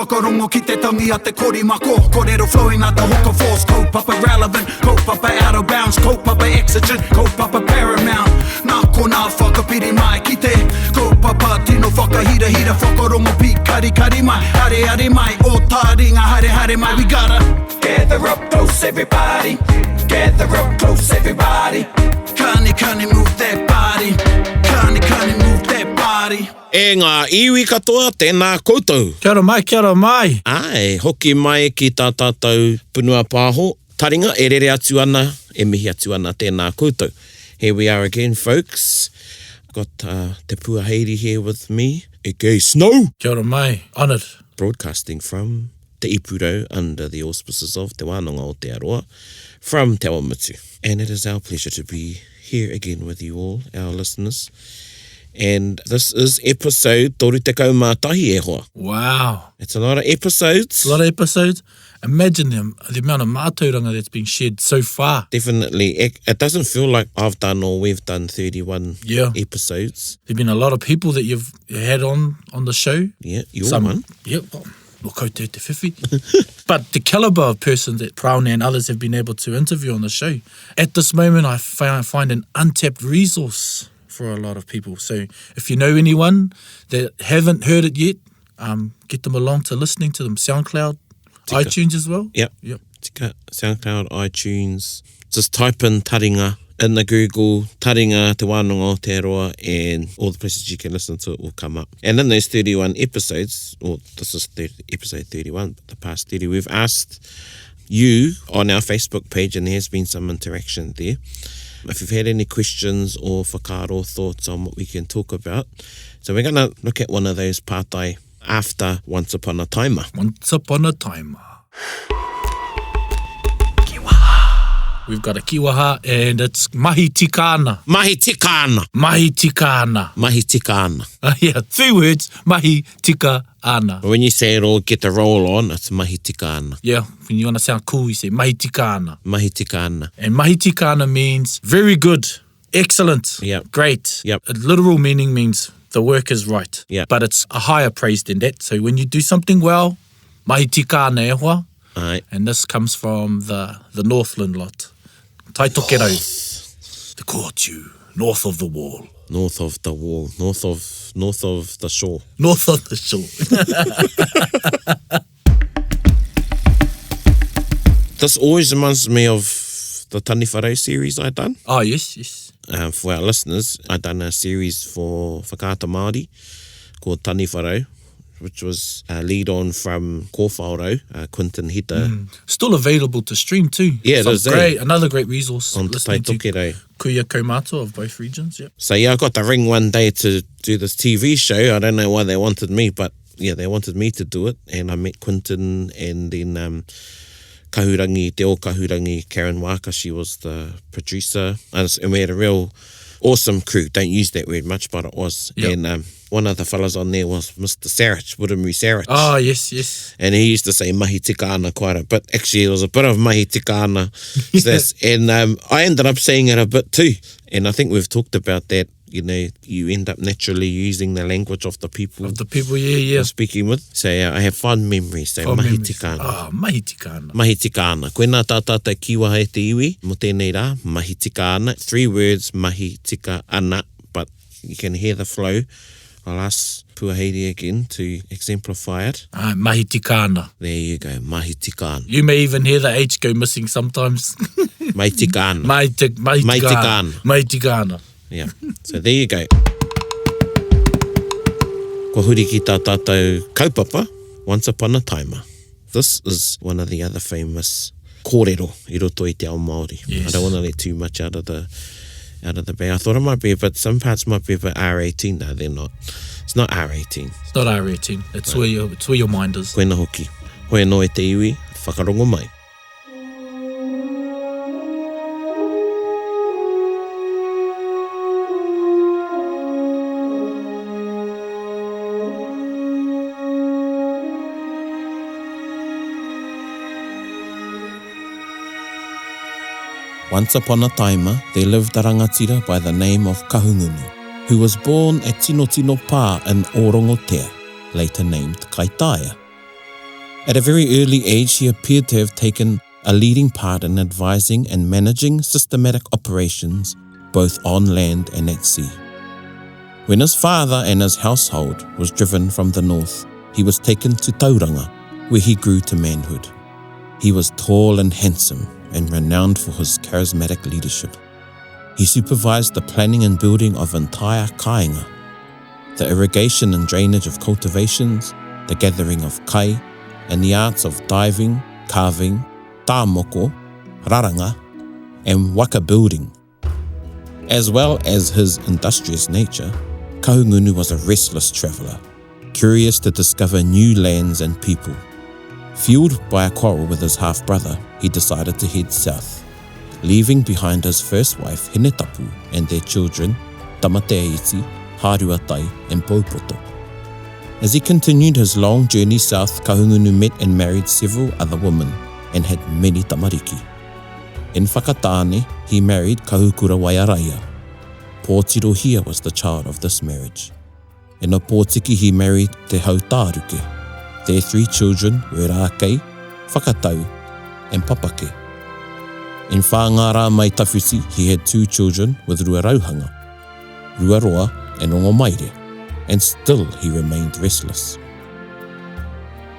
Whakarongo ki te tangi a te korimako. Korero flowing out the hook of force. Kaupapa relevant, kaupapa out of bounds, kaupapa exigent, kaupapa paramount. Nā kona whakapiri mai ki te kaupapa tino whakahira hira. Whakarongo pi kari kari mai, hare hare mai. O Taringa hare hare mai. We gotta gather up close everybody. Gather up close everybody. Kani move that body. Kani move that body. E ngā iwi katoa, tēnā koutou. Kia ora mai. Ai, hoki mai ki tā tātou punua pāho. Taringa, e rere atu ana, e mihi atu ana tēnā koutou. Here we are again, folks. Got te puaheiri here with me. Eke Snow. Kia ora mai, honoured. Broadcasting from Te Ipuro under the auspices of Te Wānanga o Te Aroa from Te Awamatu. And it is our pleasure to be here again with you all, our listeners. And this is episode Tori Te Kaumātahi e hoa. Wow. It's a lot of episodes. A lot of episodes. Imagine the amount of mātauranga that's been shared so far. Definitely. It doesn't feel like I've done or we've done 31 episodes. There've been a lot of people that you've had on the show. Yeah, you're one. Yep. Well, koutou te whiwhi. But the calibre of person that Praone and others have been able to interview on the show. At this moment, I find an untapped resource for a lot of people. So if you know anyone that haven't heard it yet, get them along to listening to them. SoundCloud, Tika. iTunes as well. Yep. Tika, SoundCloud, iTunes. Just type in Taringa in the Google, Taringa, Te Wānanga o Te Aroa, and all the places you can listen to it will come up. And in those 31 episodes, or this is episode 31, but the past 30, we've asked you on our Facebook page, and there has been some interaction there. If you've had any questions or whakaaro thoughts on what we can talk about. So we're going to look at one of those pātai after Once Upon a Taima. Once Upon a Taima. Kiwaha. We've got a kiwaha and it's mahi tikana. Mahi tikana. Mahi tikana. Mahi tikana. Yeah, 3 words, mahi tikana. When you say it all, get the roll on, it's mahi tikana. Yeah, when you want to sound cool, you say mahi tikana. Mahi tikana. And mahi tikana means very good, excellent, great. Yep. A literal meaning means the work is right. Yep. But it's a higher praise than that. So when you do something well, mahi tikana e hoa. Aye. And this comes from the Northland lot. Tai Tokerau. The Kotu, north of the wall. North of the wall, north of the shore. North of the shore. This always reminds me of the Tani Wharau series I done. Oh, yes. For our listeners, I done a series for Whakaata Māori called Tani Wharau, which was a lead on from Kōwhaurau, Quinton Hita. Still available to stream too. Yeah, it is. Another great resource. On Te Tai Tokerau. Kuia Kaumātua of both regions, yep. So I got the ring one day to do this TV show. I don't know why they wanted me, but yeah, they wanted me to do it. And I met Quinton and then Te o Kahurangi, Karen Waka, she was the producer. And we had a real awesome crew. Don't use that word much, but it was. Yep. And one of the fellas on there was Mr. Sarich, Wurumuri Sarich. Oh, yes. And he used to say mahi tikana quite a bit. Actually, it was a bit of mahi tikana. And I ended up saying it a bit too. And I think we've talked about that. You know, you end up naturally using the language of the people. Of the people, yeah. You're speaking with. So I have fond memories. So mahi tikana. Oh, mahi tikana. Mahi tikana. Koe nā tātata kiwaha e te iwi. Mo tēnei rā, mahi tikana. 3 words, mahi tika ana. But you can hear the flow. I'll ask Puaheiri again to exemplify it. Mahi tikana. There you go, mahi tikana. You may even hear the H go missing sometimes. Mahi tikana. Mahi tikana. Mahi tikana. Yeah, so there you go. Ko huri ki tā tātou kaupapa, Once Upon a Taima. This is one of the other famous korero I roto i te ao Māori. Yes. I don't want to let too much out of the bag. I thought it might be, but some parts might be a bit R18. No, they're not. It's not R18. It's not R18. It's where your mind is. Koe na hoki. Hoi no e te iwi, whakarongo mai. Once upon a Taima, there lived a rangatira by the name of Kahungunu, who was born at Tino Tino Pā in Orongotea, later named Kaitaia. At a very early age, he appeared to have taken a leading part in advising and managing systematic operations both on land and at sea. When his father and his household was driven from the north, he was taken to Tauranga, where he grew to manhood. He was tall and handsome and renowned for his charismatic leadership. He supervised the planning and building of entire kāinga, the irrigation and drainage of cultivations, the gathering of kai, and the arts of diving, carving, tāmoko, raranga, and waka building. As well as his industrious nature, Kahungunu was a restless traveller, curious to discover new lands and people. Fueled by a quarrel with his half-brother, he decided to head south, leaving behind his first wife Hinetapu and their children Tamateaiti, Haruatai and Poupoto. As he continued his long journey south, Kahungunu met and married several other women and had many tamariki. In Whakatāne, he married Kahukura Waiaraia. Pōtirohia was the child of this marriage. In Opōtiki, he married Te Hautāruke. Their 3 children were Rākei, Whakatau and Papake. In Whangara mai Tawhiti, he had 2 children with Ruarauhanga, Ruaroa and Rongomaire, and still he remained restless.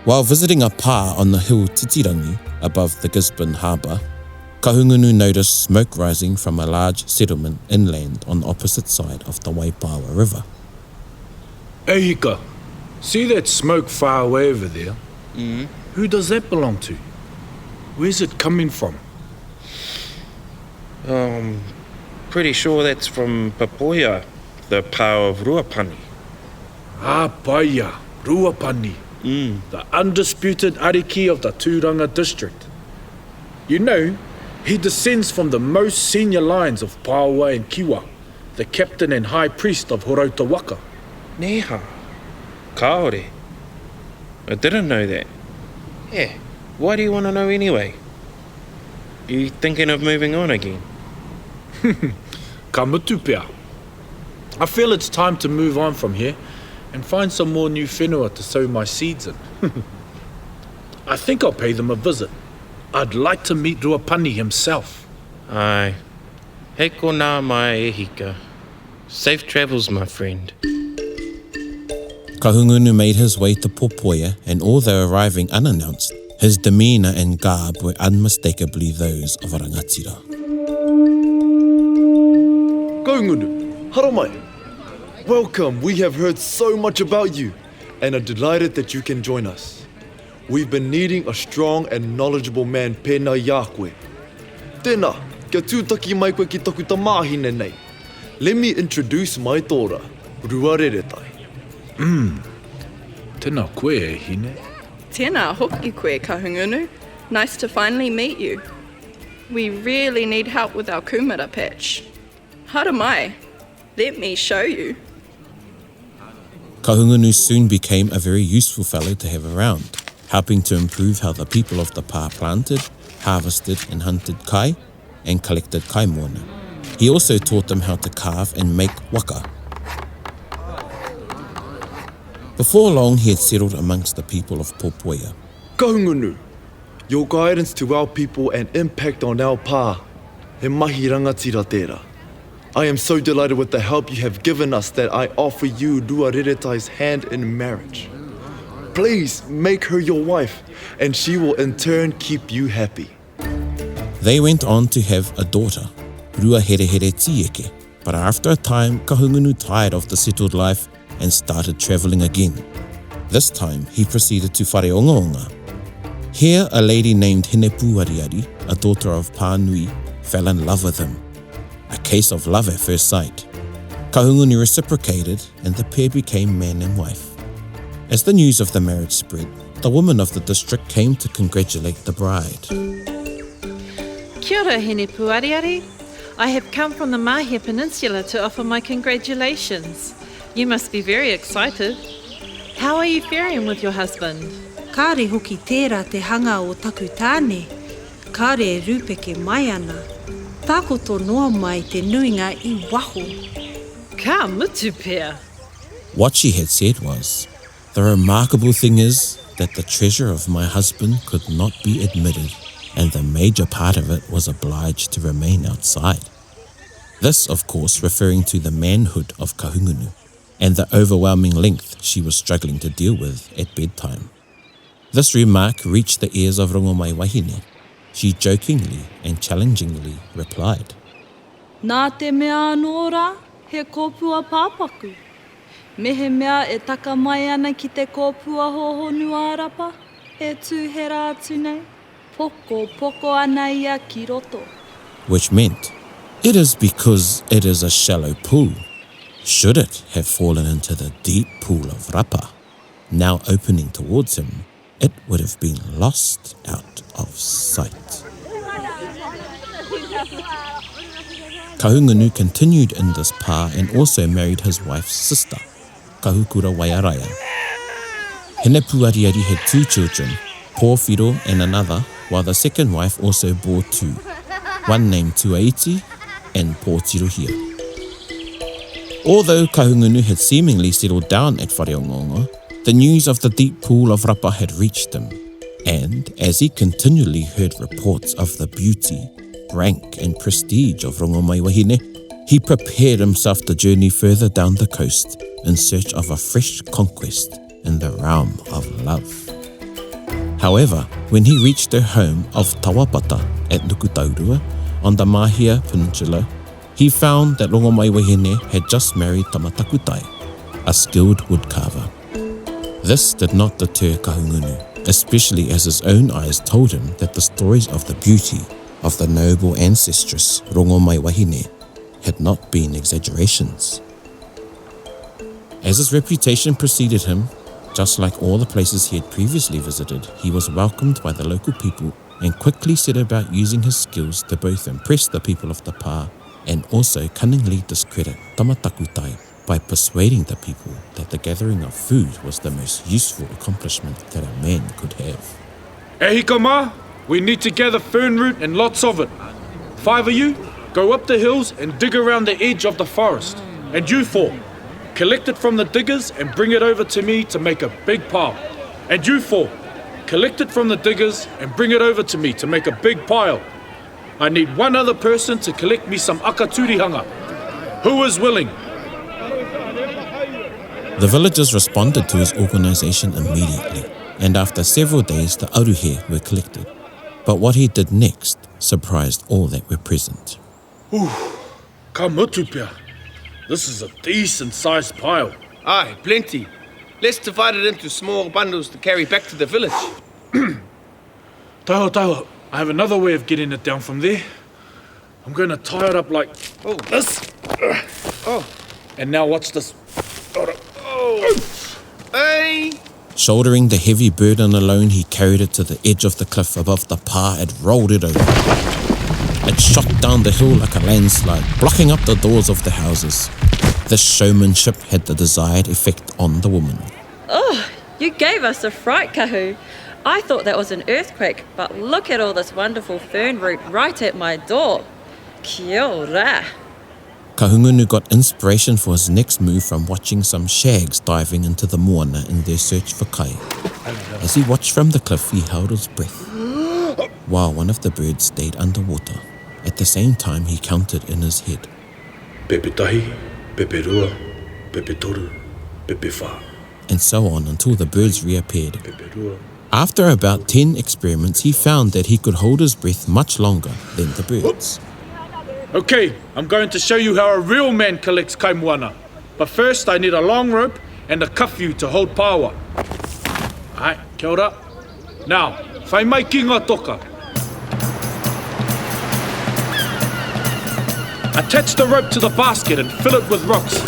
While visiting a pā on the hill Titirangi above the Gisborne harbour, Kahungunu noticed smoke rising from a large settlement inland on the opposite side of the Waipawa River. Hey Hika, see that smoke far away over there? Who does that belong to? Where's it coming from? Pretty sure that's from Papoia, the pā of Ruapani. Ah, Paia, Ruapani. The undisputed ariki of the Tūranga district. You know, he descends from the most senior lines of Pāua and Kiwa, the captain and high priest of Horoutawaka. Neha, kaore. I didn't know that. Yeah, why do you want to know anyway? You thinking of moving on again? Ka mutu pea. I feel it's time to move on from here and find some more new whenua to sow my seeds in. I think I'll pay them a visit. I'd like to meet Ruapani himself. Aye. He ko nā mai e Hika. Safe travels, my friend. Kahungunu made his way to Popoia, and although arriving unannounced, his demeanour and garb were unmistakably those of a rangatira. Kahungunu, haramai. Welcome, we have heard so much about you and are delighted that you can join us. We've been needing a strong and knowledgeable man pēnā iākoe. Tēnā, kia tūtaki mai koe ki taku tamāhine nei. Let me introduce my tora, Ruareretai. Tēnā koe e hine. Tēnā hoki koe, Kahungunu. Nice to finally meet you. We really need help with our kumara patch. Hara mai. Let me show you. Kahungunu soon became a very useful fellow to have around, helping to improve how the people of the pā planted, harvested and hunted kai, and collected kaimoana. He also taught them how to carve and make waka. Before long, he had settled amongst the people of Popoia. Kahungunu, your guidance to our people and impact on our pā, he mahi rangatira tērā. I am so delighted with the help you have given us that I offer you Ruareretai's hand in marriage. Please make her your wife, and she will in turn keep you happy. They went on to have a daughter, Ruaherehere Tieke, but after a time, Kahungunu tired of the settled life and started travelling again. This time, he proceeded to Whareongaonga. Here, a lady named Hinepu Ariari, a daughter of Pānui, fell in love with him. A case of love at first sight. Kahungunu reciprocated, and the pair became man and wife. As the news of the marriage spread, the women of the district came to congratulate the bride. Kia ora, Hinepu Ariari. I have come from the Mahia Peninsula to offer my congratulations. You must be very excited. How are you faring with your husband? Kāre hoki tērā te hanga o taku tāne. Kāre e rūpeke mai ana. Tākoto noa mai te nuinga I waho. Ka mutu pea. What she had said was, "The remarkable thing is, that the treasure of my husband could not be admitted, and the major part of it was obliged to remain outside. This, of course, referring to the manhood of Kahungunu and the overwhelming length she was struggling to deal with at bedtime. This remark reached the ears of Rongomaiwahine. She jokingly and challengingly replied, Nā te mea anō rā, he kōpua pāpaku. Me he mea e taka mai ana ki te kōpua hohonua rapa, e tūhera atu nei, poko ana ia ki roto. which meant, it is because it is a shallow pool. Should it have fallen into the deep pool of rapa, now opening towards him, it would have been lost out of sight. Kahungunu continued in this pā and also married his wife's sister, Kahukura Waiaraia. Hene Puariari had 2 children, Pōwhiro and another, while the second wife also bore 2, one named Tuaiti and Pōtirohia. Although Kahungunu had seemingly settled down at Whakarongo, the news of the deep pool of rapa had reached him, and as he continually heard reports of the beauty, rank and prestige of Rongomaiwahine, he prepared himself to journey further down the coast in search of a fresh conquest in the realm of love. However, when he reached her home of Tawapata at Nukutaurua on the Mahia Peninsula, he found that Rongomaiwahine had just married Tamatakutai, a skilled woodcarver. This did not deter Kahungunu, especially as his own eyes told him that the stories of the beauty of the noble ancestress Rongomaiwahine had not been exaggerations. As his reputation preceded him, just like all the places he had previously visited, he was welcomed by the local people and quickly set about using his skills to both impress the people of the pā and also cunningly discredit Tamatakutai by persuading the people that the gathering of food was the most useful accomplishment that a man could have. E hika mā, we need to gather fern root and lots of it. 5 of you, go up the hills and dig around the edge of the forest. And you 4, collect it from the diggers and bring it over to me to make a big pile. And you 4, collect it from the diggers and bring it over to me to make a big pile. I need one other person to collect me some akaturihanga. Who is willing? The villagers responded to his organisation immediately, and after several days the aruhe were collected. But what he did next surprised all that were present. Ka mutu pia. This is a decent sized pile. Aye, plenty. Let's divide it into small bundles to carry back to the village. Taiho, I have another way of getting it down from there. I'm going to tie it up like this. And now watch this. Hey! Shouldering the heavy burden alone, he carried it to the edge of the cliff above the pā and rolled it over. It shot down the hill like a landslide, blocking up the doors of the houses. This showmanship had the desired effect on the woman. Oh, you gave us a fright, Kahu. I thought that was an earthquake, but look at all this wonderful fern root right at my door. Kia ora. Kahungunu got inspiration for his next move from watching some shags diving into the moana in their search for kai. As he watched from the cliff, he held his breath, while one of the birds stayed underwater. At the same time, he counted in his head. Pepe tahi, pepe rua, pepe toru, pepe wha. And so on until the birds reappeared. Pepe rua. After about 10 experiments, he found that he could hold his breath much longer than the birds. Okay, I'm going to show you how a real man collects kaimoana. But first, I need a long rope and a kawhiu to hold power. Alright, kia ora. Now, whai mai ki ngā toka. Attach the rope to the basket and fill it with rocks.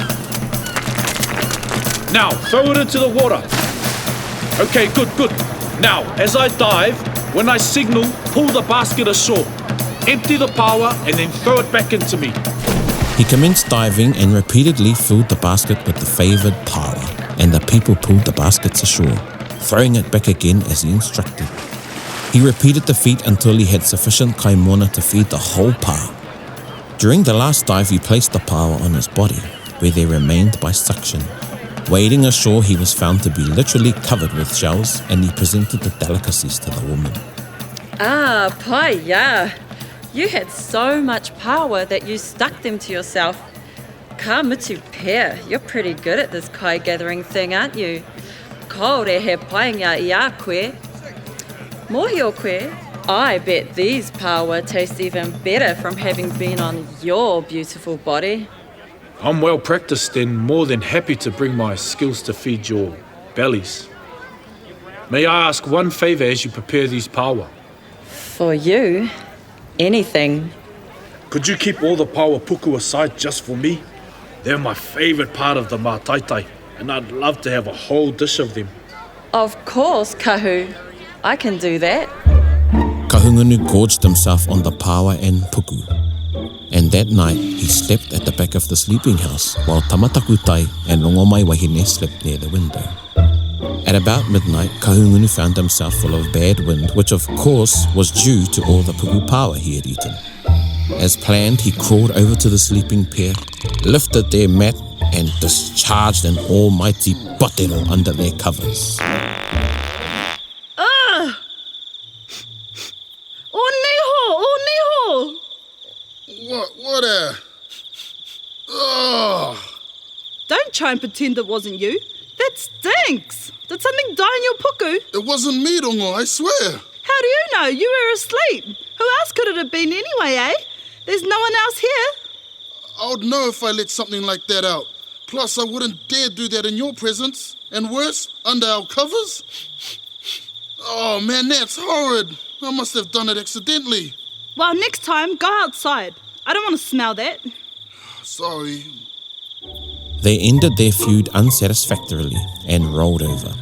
Now, throw it into the water. Okay, good. Now, as I dive, when I signal, pull the basket ashore. Empty the power and then throw it back into me. He commenced diving and repeatedly filled the basket with the favoured power, and the people pulled the baskets ashore, throwing it back again as he instructed. He repeated the feat until he had sufficient kaimona to feed the whole pā. During the last dive, he placed the power on his body, where they remained by suction. Wading ashore, he was found to be literally covered with shells, and he presented the delicacies to the woman. Ah, paia. You had so much power that you stuck them to yourself. Ka mutu pēr, you're pretty good at this kai gathering thing, aren't you? Kaore he painga I a koe. Mohi o koe, I bet these power taste even better from having been on your beautiful body. I'm well practiced and more than happy to bring my skills to feed your bellies. May I ask one favour as you prepare these power? For you, anything. Could you keep all the power puku aside just for me? They're my favourite part of the mātaitai, and I'd love to have a whole dish of them. Of course, Kahu. I can do that. Kahungunu gorged himself on the paua and puku. And that night, he slept at the back of the sleeping house while Tamatakutai and Rongomaiwahine slept near the window. At about midnight, Kahungunu found himself full of bad wind, which of course was due to all the puku paua he had eaten. As planned, he crawled over to the sleeping pair, lifted their mat, and discharged an almighty potero under their covers. What Don't try and pretend it wasn't you. That stinks. Did something die in your puku? It wasn't me, Rongo, I swear. How do you know? You were asleep. Who else could it have been anyway, eh? There's no one else here. I would know if I let something like that out. Plus, I wouldn't dare do that in your presence. And worse, under our covers. Oh, man, that's horrid. I must have done it accidentally. Well, next time, go outside. I don't want to smell that. Sorry. They ended their feud unsatisfactorily and rolled over.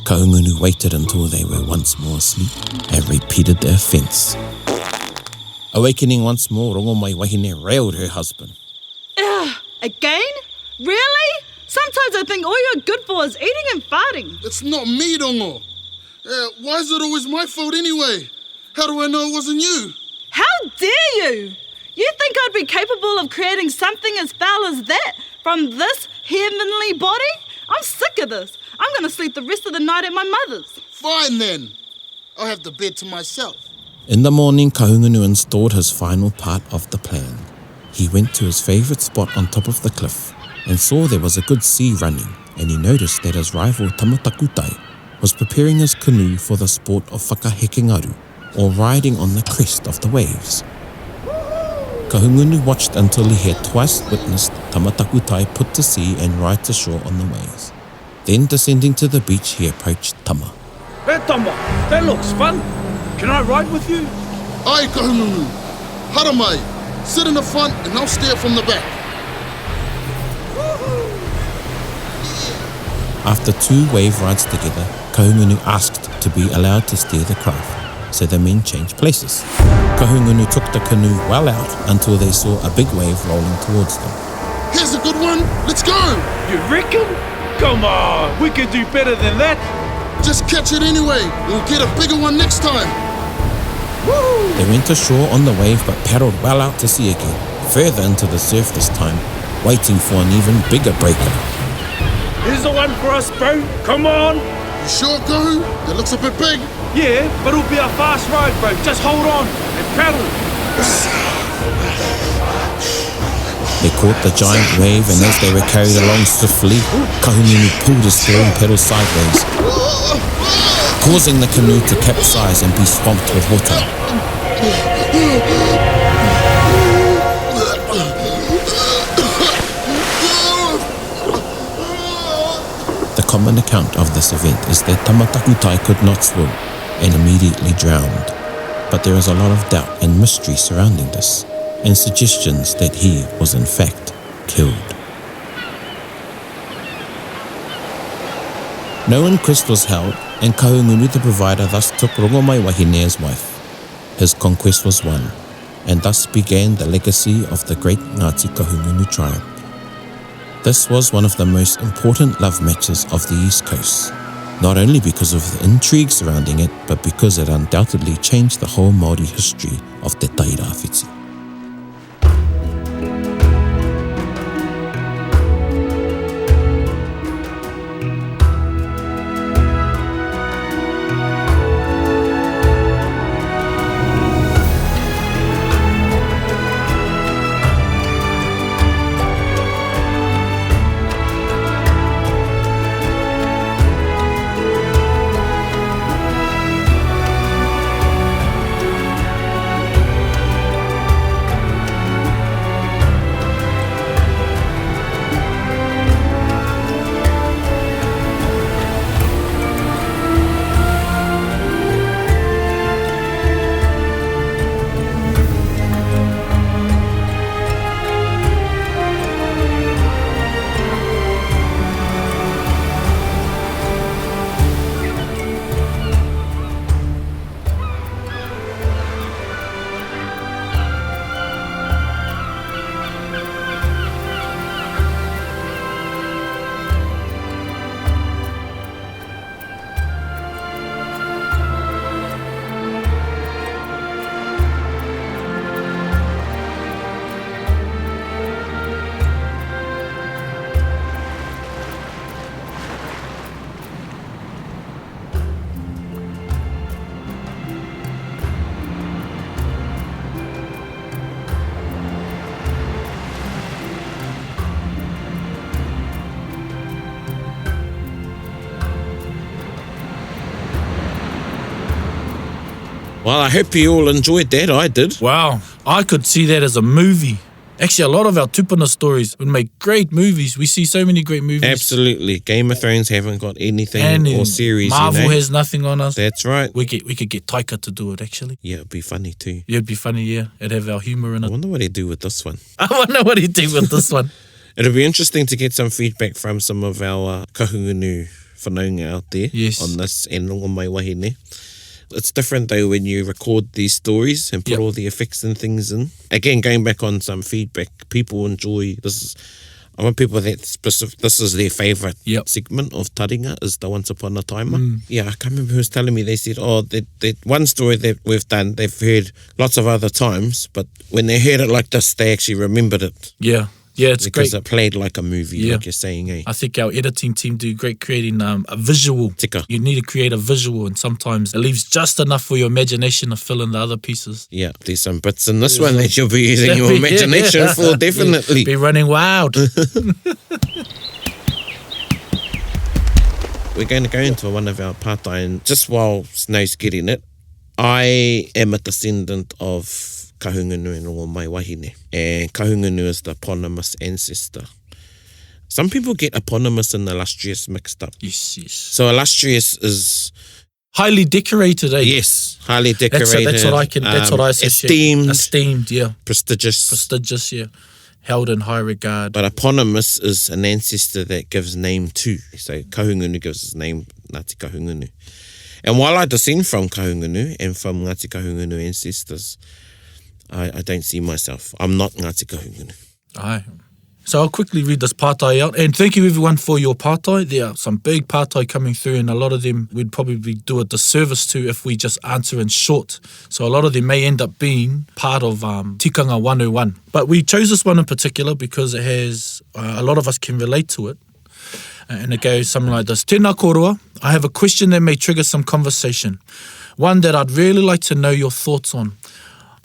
Kahungunu waited until they were once more asleep and repeated the offence. Awakening once more, Rongomaiwahine railed her husband. Again? Really? Sometimes I think all you're good for is eating and farting. It's not me, Rongo. Why is it always my fault anyway? How do I know it wasn't you? How dare you? You think I'd be capable of creating something as foul as that from this heavenly body? I'm sick of this. I'm going to sleep the rest of the night at my mother's. Fine then. I'll have the bed to myself. In the morning, Kahungunu installed his final part of the plan. He went to his favourite spot on top of the cliff and saw there was a good sea running, and he noticed that his rival Tamatakutai was preparing his canoe for the sport of whakahekengaru, or riding on the crest of the waves. Kahungunu watched until he had twice witnessed Tamatakutai put to sea and ride to shore on the waves. Then, descending to the beach, he approached Tama. Hey Tama, that looks fun. Can I ride with you? Aye, Kahungunu. Haramai, sit in the front and I'll steer from the back. After 2 wave rides together, Kahungunu asked to be allowed to steer the craft, so the men changed places. Kahungunu took the canoe well out until they saw a big wave rolling towards them. Here's a good one. Let's go. You reckon? Come on, we can do better than that. Just catch it anyway. We'll get a bigger one next time. Woo! They went ashore on the wave but paddled well out to sea again, further into the surf this time, waiting for an even bigger breaker. Here's the one for us, bro. Come on. You sure, Kahu? That looks a bit big. Yeah, but it'll be a fast ride, bro. Just hold on and paddle. They caught the giant wave, and as they were carried along swiftly, Kahungunu pulled his steering pedal sideways, causing the canoe to capsize and be swamped with water. The common account of this event is that Tamatakutai could not swim and immediately drowned. But there is a lot of doubt and mystery surrounding this, and suggestions that he was in fact killed. No inquest was held, and Kahungunu the provider thus took Rongomaiwahine as wife. His conquest was won, and thus began the legacy of the great Ngāti Kahungunu tribe. This was one of the most important love matches of the East Coast, not only because of the intrigue surrounding it, but because it undoubtedly changed the whole Māori history of Te Tairāwhiti. Well, I hope you all enjoyed that. I did. Wow, I could see that as a movie. Actually, a lot of our tupuna stories would make great movies. We see so many great movies. Absolutely. Game of Thrones haven't got anything And or series, Marvel you know. has nothing on us. That's right. We could get Taika to do it, actually. Yeah, it'd be funny too. Yeah, it'd be funny, yeah. It'd have our humour in I it. wonder what he'd do with this one. I wonder what he'd do with this one. It'll be interesting to get some feedback from some of our kahungunu whanaunga out there Yes. on this and Rongomaiwahine. It's different though when you record these stories and put all the effects and things in. Again, going back on some feedback, people enjoy this. I want people that this is their favourite segment of Taringa is the Once Upon a Taima. Yeah, I can't remember who was telling me. They said, that one story that we've done, they've heard lots of other times, but when they heard it like this, they actually remembered it. Yeah. Yeah, it's because great. it played like a movie, like you're saying, eh? I think our editing team do great creating a visual. Tika. You need to create a visual, and sometimes it leaves just enough for your imagination to fill in the other pieces. Yeah, there's some bits in this one that you'll be using your imagination for, definitely. Be running wild. We're going to go into one of our pātai, and just while Snow's getting it, I am a descendant of Kahungunu and Rongomaiwahine, and Kahungunu is the eponymous ancestor. Some people get eponymous and illustrious mixed up. Yes. So illustrious is highly decorated, eh? Yes, highly decorated. That's what I can. That's what I associate. Esteemed, yeah. Prestigious, yeah. Held in high regard. But eponymous is an ancestor that gives name to. So Kahungunu gives his name Ngāti Kahungunu. And while I descend from Kahungunu and from Ngāti Kahungunu ancestors, I don't see myself. I'm not Ngāti Kahungunu. Aye. So I'll quickly read this pātai out. And thank you everyone for your pātai. There are some big pātai coming through, and a lot of them we'd probably do a disservice to if we just answer in short. So a lot of them may end up being part of Tikanga 101. But we chose this one in particular because it has, a lot of us can relate to it. And it goes something like this. Tēnā kōrua, I have a question that may trigger some conversation. One that I'd really like to know your thoughts on.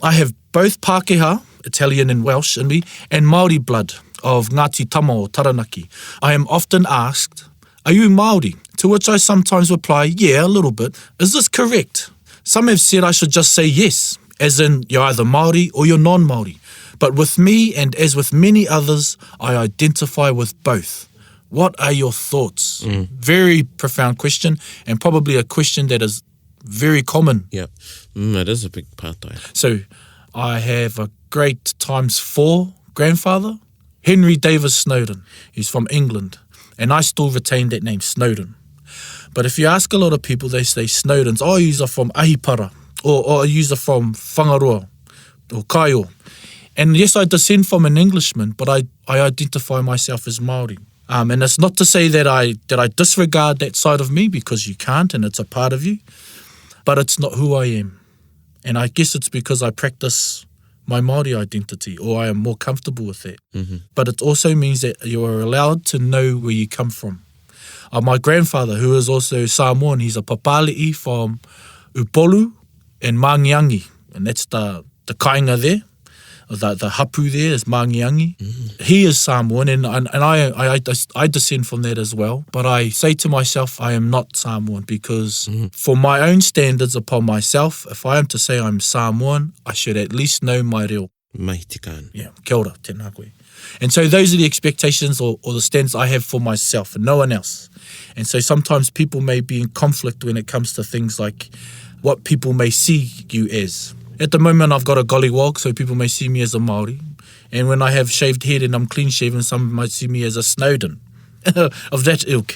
I have both Pākehā, Italian and Welsh in me, and Māori blood of Ngāti Tama or Taranaki. I am often asked, are you Māori? To which I sometimes reply, yeah, a little bit. Is this correct? Some have said I should just say yes, as in you're either Māori or you're non-Māori. But with me, and as with many others, I identify with both. What are your thoughts? Very profound question, and probably a question that is very common. Yeah, it is a big pātai. So I have a great ×4 grandfather, Henry Davis Snowden. He's from England, and I still retain that name, Snowden. But if you ask a lot of people, they say Snowdens. Oh, you're from Ahipara, or you're from Whangaroa, or Kaio. And yes, I descend from an Englishman, but I identify myself as Māori. And it's not to say that I disregard that side of me, because you can't, and it's a part of you. But it's not who I am. And I guess it's because I practice my Māori identity, or I am more comfortable with that. But it also means that you are allowed to know where you come from. My grandfather, who is also Samoan, he's a papali'i from Upolu and Mangiangi. And that's the kainga there. The hapu there is Mangiangi. He is Samoan, and I descend from that as well. But I say to myself, I am not Samoan, because for my own standards upon myself, if I am to say I'm Samoan, I should at least know my reo. Mai te kāna. Yeah, kia ora, tēnā koe. And so those are the expectations or the standards I have for myself and no one else. And so sometimes people may be in conflict when it comes to things like what people may see you as. At the moment, I've got a gollywog, so people may see me as a Māori. And when I have shaved head and I'm clean-shaven, some might see me as a Snowden of that ilk.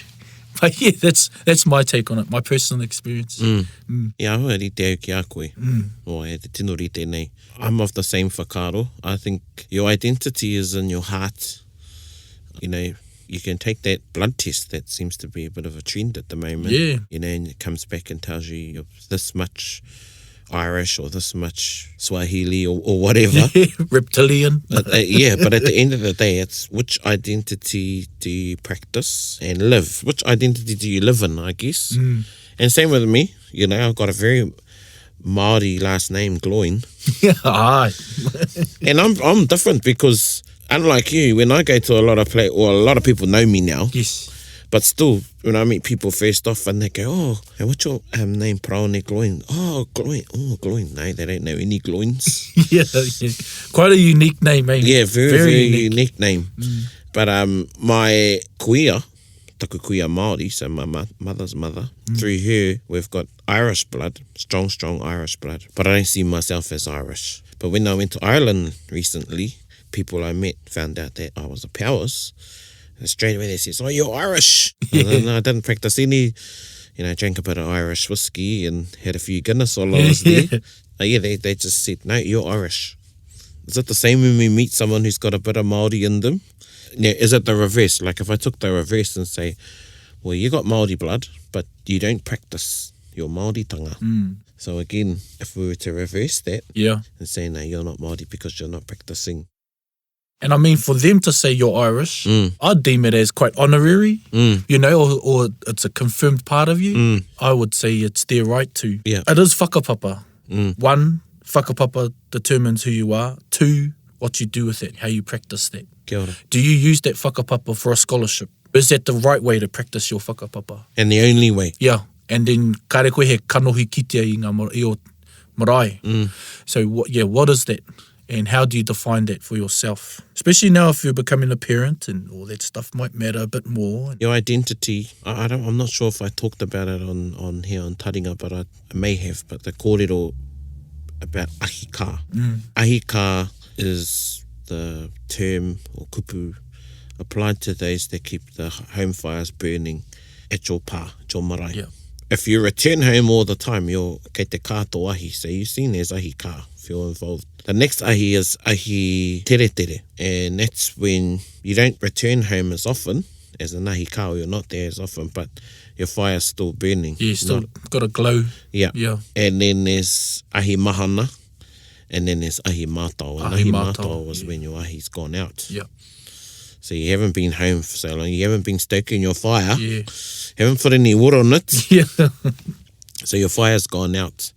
But yeah, that's my take on it, my personal experience. Yeah, aua rite au ki a koe. O e te tino rite nei. I'm of the same whakaro. I think your identity is in your heart. You know, you can take that blood test. That seems to be a bit of a trend at the moment. Yeah. You know, and it comes back and tells you you're this much Irish or this much Swahili or whatever. Reptilian. Yeah, but at the end of the day, it's which identity do you practice and live? Which identity do you live in, I guess? And same with me. You know, I've got a very Māori last name, Gloin. Aye. And I'm different because, unlike you, when I go to a lot of a lot of people know me now. Yes. But still, when I meet people first off and they go, oh, hey, what's your name, Praone Gloin? Oh, Gloin. Oh, Gloin. No, they don't know any Gloins. yeah. Quite a unique name, eh? Yeah, very unique name. But my kuia, taku kuia Māori, so my mother's mother, through her, we've got Irish blood, strong Irish blood. But I don't see myself as Irish. But when I went to Ireland recently, people I met found out that I was a Powers. And straight away they says, oh, you're Irish. No, I didn't practice any, drank a bit of Irish whiskey and had a few Guinness while I was there. They just said, no, you're Irish. Is it the same when we meet someone who's got a bit of Māori in them? Yeah, is it the reverse? Like if I took the reverse and say, well, you got Māori blood, but you don't practice your Māori tanga. So again, if we were to reverse that and say, no, you're not Māori because you're not practicing. And I mean, for them to say you're Irish, I'd deem it as quite honorary, or it's a confirmed part of you. I would say it's their right to. Yeah. It is whakapapa. One, whakapapa determines who you are. Two, what you do with it, how you practice that. Kia ora. Do you use that whakapapa for a scholarship? Is that the right way to practice your whakapapa? And the only way. Yeah. And then kare koe he kanohi kitea i o marae. So what is that? And how do you define that for yourself? Especially now if you're becoming a parent and all that stuff might matter a bit more. Your identity, I'm not sure if I talked about it on here on Taringa, but I may have, but the korero about ahika. Ahika is the term or kupu applied to those that keep the home fires burning at your pa, at your marae. Yeah. If you return home all the time, you're kei te kato ahi, so you're seen as ahika if you're involved. The next ahi is ahi tere tere, and that's when you don't return home as often as an ahi ka, you're not there as often, but your fire's still burning. Yeah, still got a glow. Yeah. Yeah. And then there's ahi mahana, and then there's ahi mātau. And ahi mātau was when your ahi's gone out. Yeah. So you haven't been home for so long, you haven't been stoking your fire, Yeah. haven't put any wood on it. Yeah. So your fire's gone out.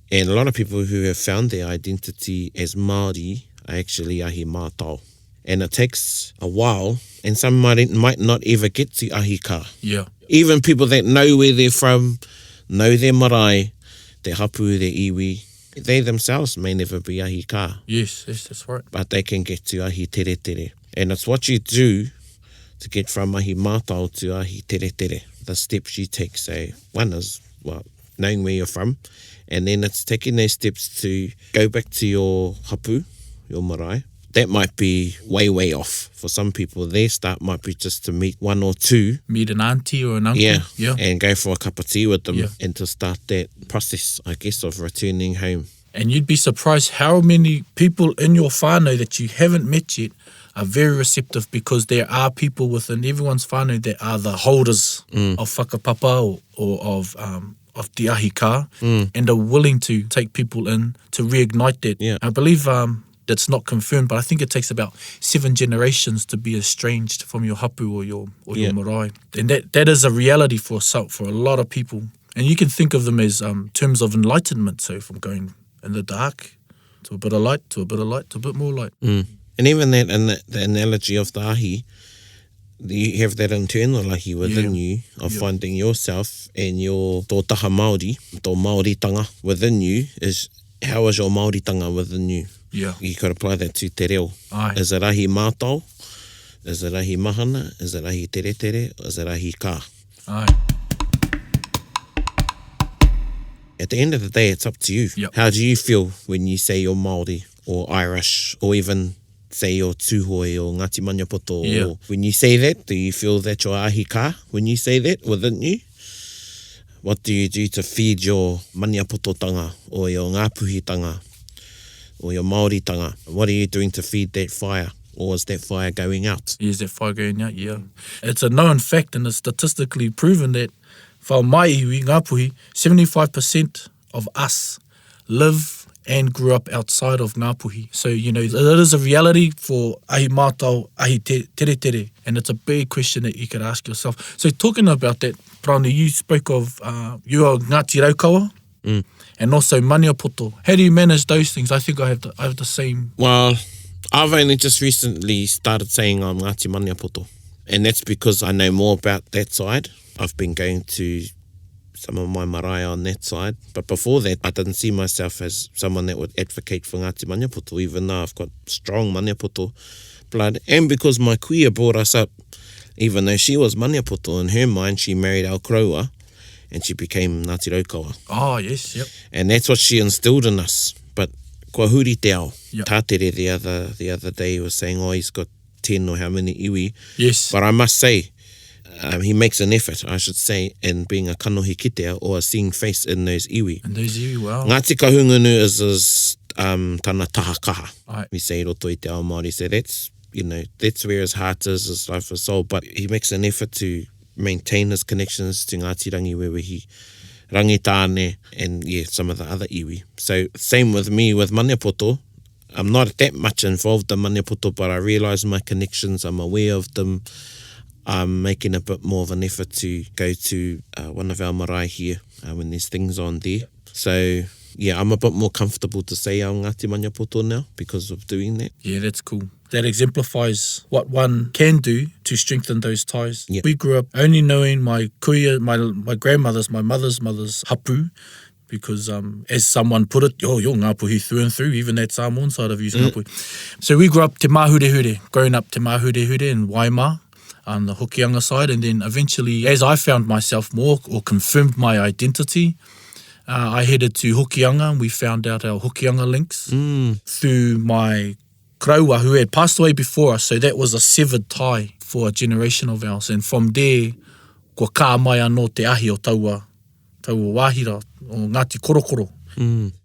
And a lot of people who have found their identity as Māori are actually ahi mātau. And it takes a while, and some might not ever get to ahi ka. Yeah. Even people that know where they're from, know their marae, their hapu, their iwi, they themselves may never be ahi ka. Yes, that's right. But they can get to ahi tere tere. And it's what you do to get from ahi mātau to ahi tere tere. The steps you take. So one is, knowing where you're from. And then it's taking those steps to go back to your hapu, your marae. That might be way, way off. For some people, their start might be just to meet one or two. Meet an auntie or an uncle. Yeah. And go for a cup of tea with them. Yeah. And to start that process, I guess, of returning home. And you'd be surprised how many people in your whānau that you haven't met yet are very receptive, because there are people within everyone's whānau that are the holders of whakapapa or of te ahi ka, and are willing to take people in to reignite that. Yeah. I believe that's not confirmed, but I think it takes about 7 generations to be estranged from your hapu or your marae. And that is a reality for a lot of people. And you can think of them as terms of enlightenment, so from going in the dark to a bit of light, to a bit of light, to a bit more light. And even that, in the analogy of the ahi, you have that internal ahi within you of finding yourself and your tō taha Māori, tō Māoritanga within you is, how is your Māoritanga within you? Yeah. You could apply that to te reo. Aye. Is it ahi mātau? Is it ahi mahana? Is it ahi tere tere? Or is it ahi ka? Aye. At the end of the day, it's up to you. Yep. How do you feel when you say you're Māori or Irish, or even say you're Tūhoe or Ngāti Maniapoto? Yeah. Or when you say that, do you feel that you're ahi ka when you say that within you? What do you do to feed your Maniapoto-tanga or your Ngāpuhi-tanga or your Māori-tanga? What are you doing to feed that fire? Or is that fire going out? Is that fire going out? Yeah. It's a known fact, and it's statistically proven that whao mai iwi, Ngāpuhi, 75% of us live and grew up outside of Ngāpuhi. So, it is a reality for ahi mātau, ahi tere tere, and it's a big question that you could ask yourself. So talking about that, Praone, you spoke of you are Ngāti Raukawa and also Maniapoto. How do you manage those things? I think I have the same. Well, I've only just recently started saying I'm Ngāti Maniapoto. And that's because I know more about that side. I've been going to some of my marae on that side. But before that, I didn't see myself as someone that would advocate for Ngāti Maniapoto, even though I've got strong Maniapoto blood. And because my kuia brought us up, even though she was Maniapoto, in her mind, she married our Kroa, and she became Ngāti Raukawa. Oh, yes, yep. And that's what she instilled in us. But kua huri te ao. Yep. Tātere the other day was saying, oh, he's got 10 or how many iwi. Yes. But I must say, he makes an effort, I should say, in being a kanohi kitea or a seeing face in those iwi. And those iwi, wow. Ngāti Kahungunu is tana taha kaha. Right. We say roto i te ao Māori. So that's, that's where his heart is, his life, his soul. But he makes an effort to maintain his connections to Ngāti Rangi where he rangitāne and some of the other iwi. So same with me with Maniapoto. I'm not that much involved in Maniapoto, but I realise my connections, I'm aware of them. I'm making a bit more of an effort to go to one of our marae here when there's things on there. So, I'm a bit more comfortable to say our Ngāti Maniapoto now because of doing that. Yeah, that's cool. That exemplifies what one can do to strengthen those ties. Yep. We grew up only knowing my kuia, my grandmother's, my mother's hapu, because as someone put it, you're Ngāpuhi through and through, even that Samoan side of using Ngāpuhi. So we grew up te mahurehure, growing up te mahurehure in Waima, on the Hokianga side, and then eventually, as I found myself more or confirmed my identity, I headed to Hokianga, and we found out our Hokianga links through my kraua who had passed away before us, so that was a severed tie for a generation of ours. And from there, kua kā mai anō te ahi o taua wāhira, o Ngāti Korokoro.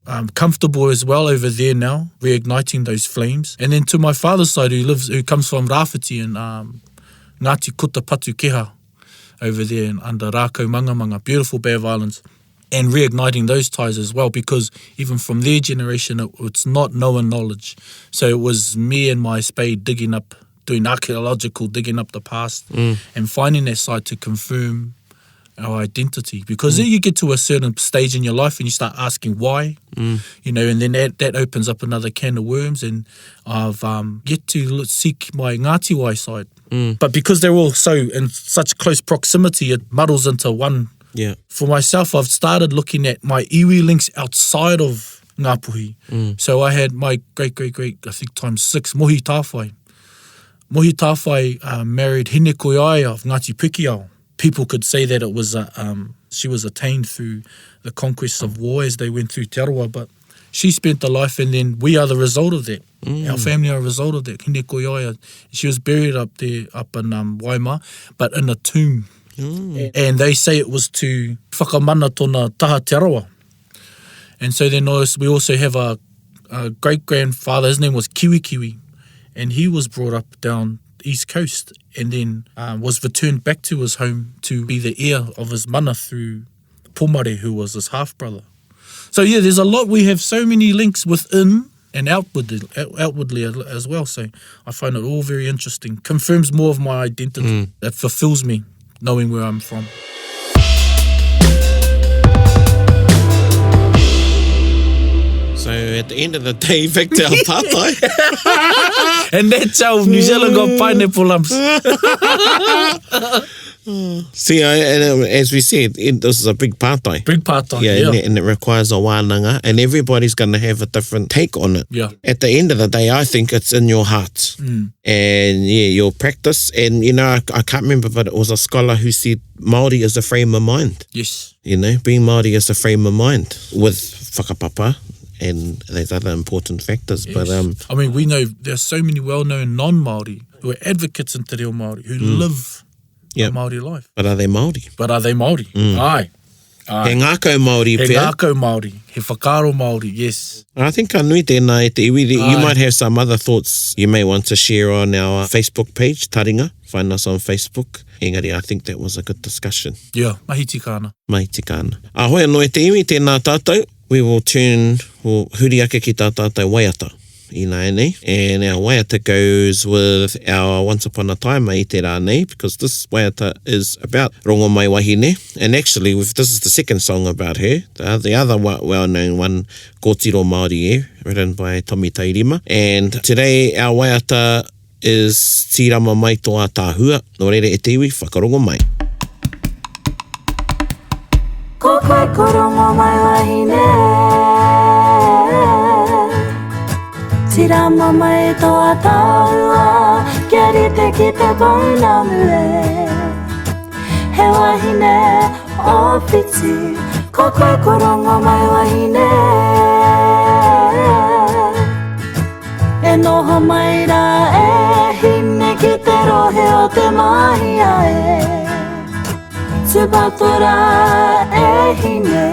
I'm comfortable as well over there now, reigniting those flames. And then to my father's side, who comes from Rāwhiti and Ngāti Kuta Patu Keha over there under Rākau Mangamanga, beautiful Bay of Islands, and reigniting those ties as well, because even from their generation, it's not known knowledge. So it was me and my spade doing archaeological, digging up the past and finding that site to confirm our identity. Because then you get to a certain stage in your life and you start asking why, and then that opens up another can of worms, and I've yet to seek my Ngātiwai side. But because they're all so in such close proximity, it muddles into one. Yeah. For myself, I've started looking at my iwi links outside of Ngāpuhi. So I had my great, I think times 6, Mohi Tāwhai. Mohi Tāwhai married Hine Koiai of Ngāti Pikiao. People could say that it was she was attained through the conquests of war as they went through Te Arawa, but she spent the life, and then we are the result of that. Our family are a result of that. Hine Koiai, she was buried up in Waima, but in a tomb. And they say it was to whakamana tōna taha Te Arawa. And so then we also have a great-grandfather, his name was Kiwi, and he was brought up down the East Coast and then was returned back to his home to be the heir of his mana through Pomare, who was his half-brother. So there's a lot. We have so many links within and outwardly as well. So I find it all very interesting. Confirms more of my identity. That fulfills me, knowing where I'm from. So at the end of the day, back to our tātai. And that's how New Zealand got pineapple lumps. See, and as we said, this is a big pātai. Big pātai, and it requires a wānanga, and everybody's going to have a different take on it. Yeah. At the end of the day, I think it's in your heart. And your practice. And, I can't remember, but it was a scholar who said Māori is a frame of mind. Yes. Being Māori is a frame of mind with whakapapa and there's other important factors. Yes. But we know there's so many well-known non-Māori who are advocates in Te Reo Māori, who live a Māori life. But are they Māori? Aye. He ngākau Māori pia. He ngākau Māori. He whakaro Māori, yes. I think ka nui tēnā e te iwi. You might have some other thoughts you may want to share on our Facebook page, Taringa. Find us on Facebook. Engari, I think that was a good discussion. Yeah, mahi tikana. Ahoy anō e te iwi, tēnā tātou. We will turn huri ake ki tā tātou waiata. And our waiata goes with our Once Upon a Time i te rā nei, because this waiata is about Rongomaiwahine, and actually this is the second song about her. The other well-known one, Kōtiro Māori written by Tommy Tairima. And today our waiata is tirama mai toa tāhua. Nō reira e te iwi, whakarongo mai. Ko koe Rongomaiwahine, tirama mai toa tāhua, kia rite ki te paunamue. He wahine o whiti, ko koe Rongomaiwahine. E noho mai rā e hine ki te rohe o te mahi ae. Tupatora e hine,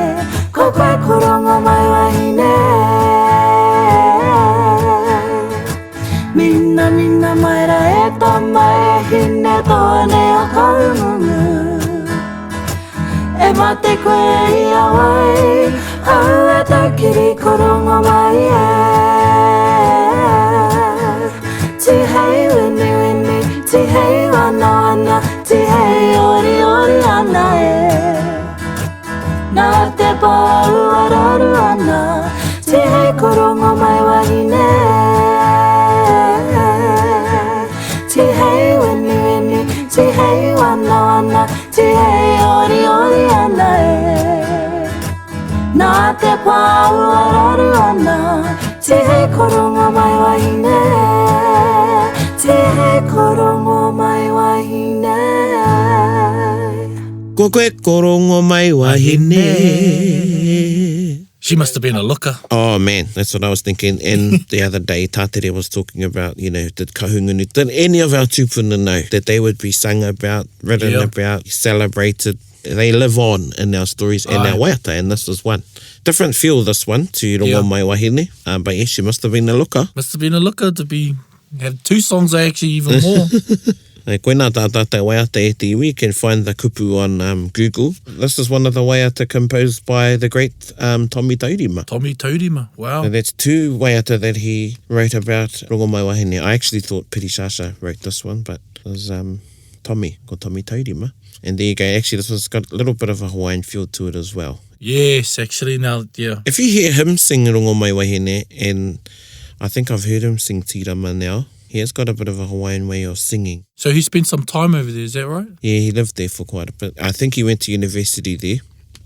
ko koe Rongomaiwahine. Mina mai rā e tama e hine tōne o Kahungunu. E mate koe ia wai, au e taukiri Rongomai e. Ti hei wini wini, ti hei wana wana, ti hei ori ori ana e. Nā te pāu araru ana, ti hei Rongomaiwahine. Ti hei wini wini, ti hei wana wana, ti hei ori ori ana e. Nā te pāu araru ana, ti hei Rongomaiwahine. Te hei Rongomaiwahine. Ko koe Rongomaiwahine. She must have been a looker. Oh man, that's what I was thinking. And the other day, Tātere was talking about, did Kahungunu, did any of our tupuna know that they would be sung about, written about, celebrated? They live on in our stories and our waiata, and this is one. Different feel, this one, to Rongomaiwahine. But yeah, she must have been a looker. Must have been a looker to have two songs, actually, even more. Koe nā tātātai waiata e te iwi, you can find the kupu on Google. This is one of the waiata composed by the great Tommy Tairima. Tommy Tairima, wow. So that's two waiata that he wrote about Rongomaiwahine. I actually thought Piri Shasha wrote this one, but it was Tommy Tairima. And there you go, actually this one's got a little bit of a Hawaiian feel to it as well. Yes, actually, now, yeah. If you hear him sing Rongomaiwahine, and I think I've heard him sing tirama now, he has got a bit of a Hawaiian way of singing. So he spent some time over there, is that right? Yeah, he lived there for quite a bit. I think he went to university there,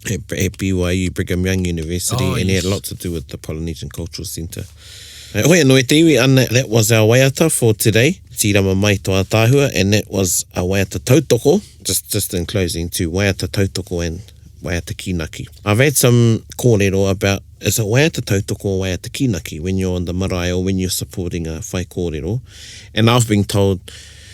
at BYU, Brigham Young University, and he had a lot to do with the Polynesian Cultural Centre. Hoi anō te iwi ana, that was our waiata for today. Tirama mai toa tāhua, and that was a waiata tautoko. Just in closing, to waiata tautoko and waiata kinaki. I've had some kōrero about, is it waiata tautoko or waiata kinaki when you're on the marae or when you're supporting a whai kōrero? And I've been told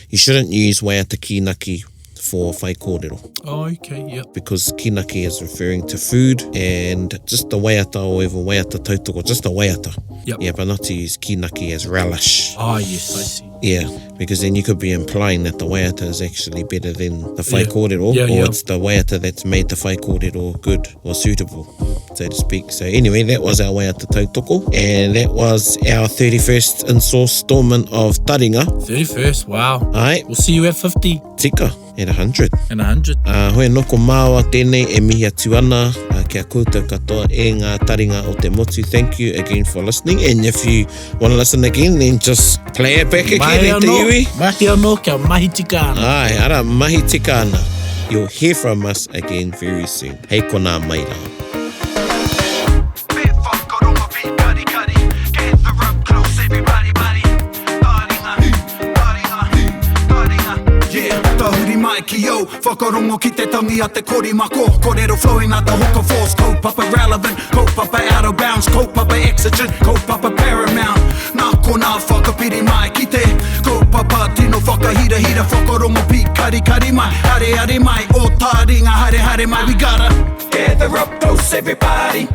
you shouldn't use waiata kinaki for whai kōrero. Oh, okay, yeah. Because kinaki is referring to food, and just the waiata or even waiata tautoko, just the waiata. Yep. Yeah, but not to use kinaki as relish. Oh, yes, I see. Yeah, because then you could be implying that the waiata is actually better than the whai kōrero, or it's the waiata that's made the whai kōrero good or suitable, so to speak. So anyway, that was our waiata tautoko, and that was our 31st installment of Taringa. 31st, wow. Ai. We'll see you at 50. Tika, at 100. And 100. Hoi noko māua tēnei e mihi atu ana, kia koutou katoa e ngā taringa o te motu. Thank you again for listening, and if you want to listen again, then just play it back again e te iwi. Mahi anō, kia mahi tika ana. Ai, ara mahi tika ana. You'll hear from us again very soon. Hei kona mai rā. Whakarongo ki te tangi a te korimako. Korero flowing at the hook of force. Kaupapa relevant, kaupapa out of bounds, kaupapa exigent, kaupapa paramount. Nā kona whakapiri mai ki te kaupapa tino whakahira hira. Whakarongo pi kari mai, hare mai. O Taringa hare mai. We gotta gather up close everybody.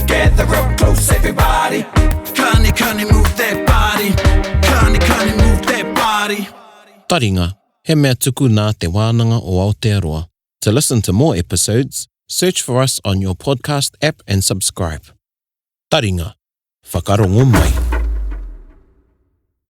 Gather up close everybody. Kani move that body. Kani move that body. Taringa. He mea tuku nā te wānanga o Aotearoa. To listen to more episodes, search for us on your podcast app and subscribe. Taringa, whakarongo mai.